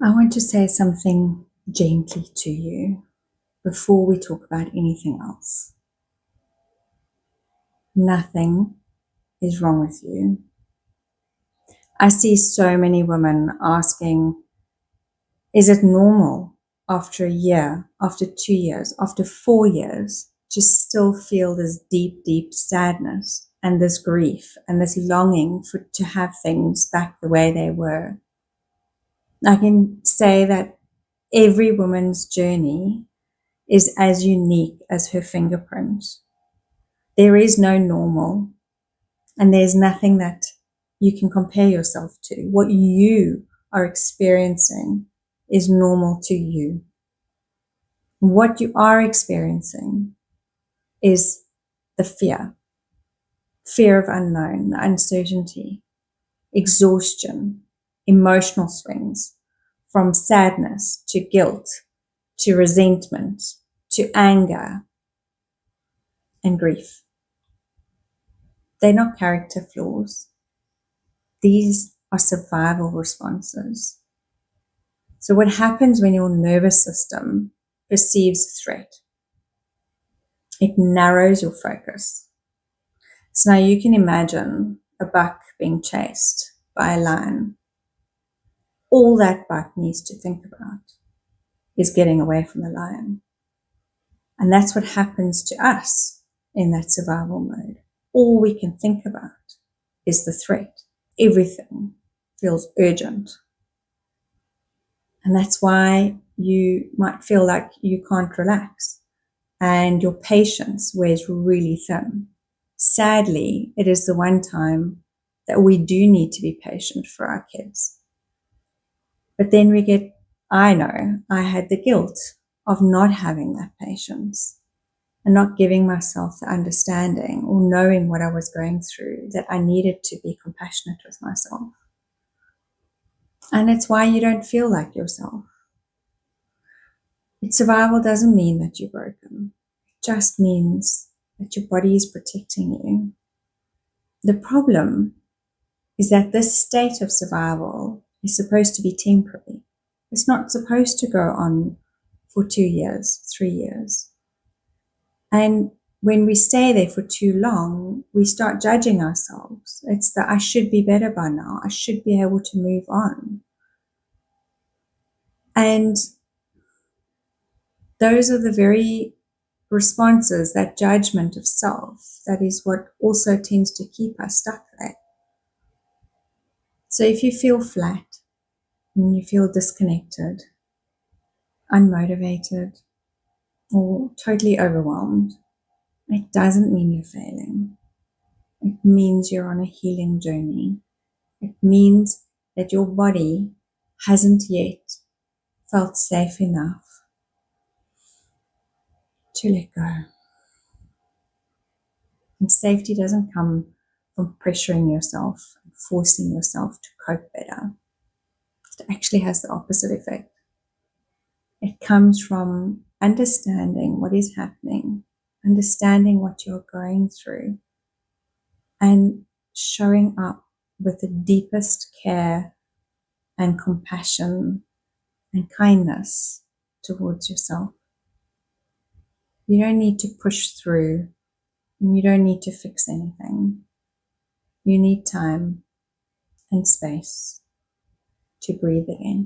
I want to say something gently to you before we talk about anything else. Nothing is wrong with you. I see so many women asking, is it normal after a year, after 2 years, after 4 years, to still feel this deep, deep sadness and this grief and this longing to have things back the way they were? I can say that every woman's journey is as unique as her fingerprint. There is no normal, and there's nothing that you can compare yourself to. What you are experiencing is normal to you. What you are experiencing is the fear of unknown, uncertainty, exhaustion, emotional swings, from sadness to guilt, to resentment, to anger and grief. They're not character flaws. These are survival responses. So what happens when your nervous system perceives threat? It narrows your focus. So now you can imagine a buck being chased by a lion. All that buck needs to think about is getting away from the lion. And that's what happens to us in that survival mode. All we can think about is the threat. Everything feels urgent. And that's why you might feel like you can't relax and your patience wears really thin. Sadly, it is the one time that we do need to be patient for our kids. But then I know I had the guilt of not having that patience and not giving myself the understanding or knowing what I was going through, that I needed to be compassionate with myself. And it's why you don't feel like yourself. Survival doesn't mean that you're broken. It just means that your body is protecting you. The problem is that this state of survival is supposed to be temporary. It's not supposed to go on for 2 years, 3 years. And when we stay there for too long, we start judging ourselves. It's that I should be better by now. I should be able to move on. And those are the very responses, that judgment of self, that is what also tends to keep us stuck there. So if you feel flat and you feel disconnected, unmotivated, or totally overwhelmed, it doesn't mean you're failing. It means you're on a healing journey. It means that your body hasn't yet felt safe enough to let go. And safety doesn't come from pressuring yourself and forcing yourself to cope better. It actually has the opposite effect. It comes from understanding what is happening, understanding what you're going through, and showing up with the deepest care and compassion and kindness towards yourself. You don't need to push through, and you don't need to fix anything. You need time and space to breathe again.